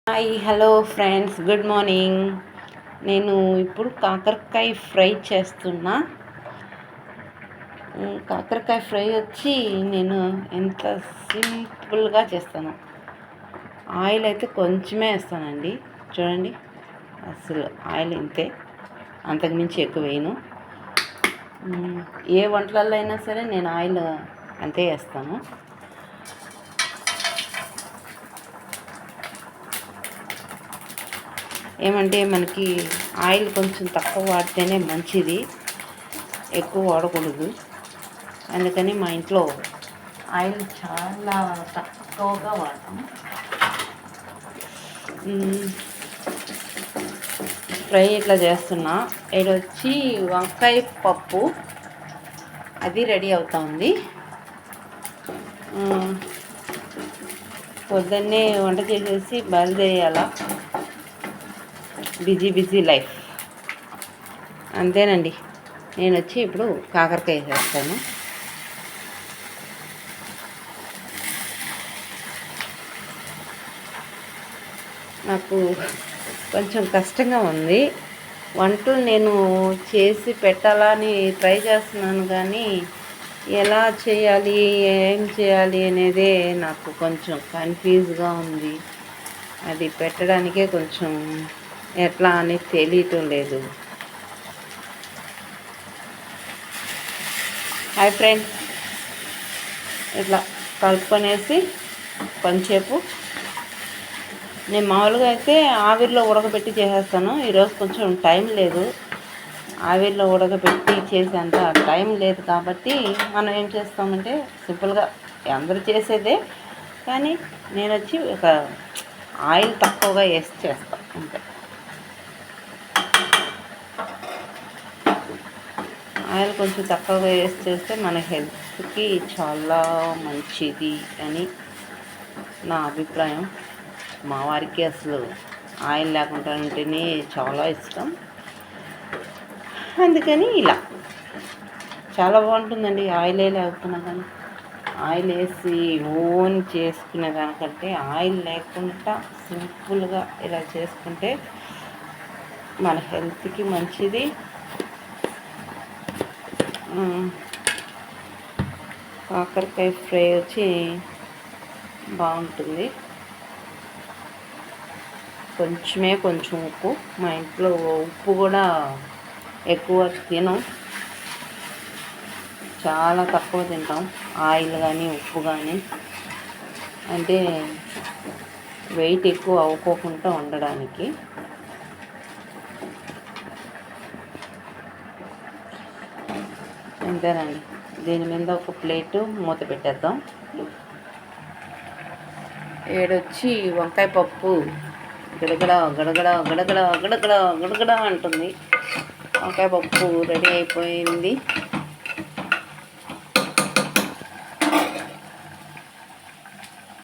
Hi hello friends, good morning. నేను ఇప్పుడు కాకరకాయ ఫ్రై చేస్తున్నా. కాకరకాయ ఫ్రై వచ్చి నేను ఎంత సింపుల్గా చేస్తాను. ఆయిల్ అయితే కొంచెమే వేస్తానండి. చూడండి, అసలు ఆయిల్ ఇంతే, అంతకుమించి ఎక్కువ వేయను. ఏ వంటలలో అయినా సరే నేను ఆయిల్ అంతే వేస్తాను. ఏమంటే మనకి ఆయిల్ కొంచెం తక్కువ వాడితేనే మంచిది, ఎక్కువ వాడకూడదు. అందుకని మా ఇంట్లో ఆయిల్ చాలా తక్కువగా వాడతాము. ఫ్రై ఇట్లా చేస్తున్నా. ఇది వచ్చి వంకాయ పప్పు, అది రెడీ అవుతా ఉంది. పొద్దున్నే వంట చేసేసి బయలుదేరాల. బిజీ లైఫ్ అంతేనండి. నేను వచ్చి ఇప్పుడు కాకరకాయ చేస్తాను. నాకు కొంచెం కష్టంగా ఉంది. వంటలు నేను చేసి పెట్టాలని ట్రై చేస్తున్నాను, కానీ ఎలా చేయాలి, ఏం చేయాలి అనేదే నాకు కొంచెం కన్ఫ్యూజ్గా ఉంది. అది పెట్టడానికే కొంచెం ఎట్లా అని తెలియటం లేదు. హాయ్ ఫ్రెండ్స్, ఇట్లా కలుపుకొనేసి కొంచెంసేపు నేను మామూలుగా అయితే ఆవిరిలో ఉడకబెట్టి చేసేస్తాను. ఈరోజు కొంచెం టైం లేదు, ఆవిరిలో ఉడకబెట్టి చేసేంత టైం లేదు. కాబట్టి మనం ఏం చేస్తామంటే సింపుల్గా అందరూ చేసేదే, కానీ నేను వచ్చి ఒక ఆయిల్ తక్కువగా వేసి చేస్తాను అంతే. ఆయిల్ కొంచెం తక్కువగా వేసి చేస్తే మన హెల్త్కి చాలా మంచిది అని నా అభిప్రాయం. మా వారికి అసలు ఆయిల్ లేకుండా ఉంటేనే చాలా ఇష్టం. అందుకని ఇలా చాలా బాగుంటుందండి. ఆయిలే లేకున్నా కానీ, ఆయిల్ వేసి ఓన్ చేసుకునే దానికంటే ఆయిల్ లేకుండా సింపుల్గా ఇలా చేసుకుంటే మన హెల్త్కి మంచిది. కాకరకాయ ఫ్రై వచ్చి బాగుంటుంది. కొంచెం ఉప్పు, మా ఇంట్లో ఉప్పు కూడా ఎక్కువ తినం, చాలా తక్కువ తింటాం. ఆయిల్ కానీ ఉప్పు కానీ, అంటే వెయిట్ ఎక్కువ అవ్వకోకుండా ఉండడానికి. అంతేనండి. దీని మీద ఒక ప్లేటు మూత పెట్టేద్దాం. ఏడొచ్చి వంకాయ పప్పు గడగడ గడగడ గడగడ గడగడ గడగడ అంటుంది. వంకాయ పప్పు రెడీ అయిపోయింది.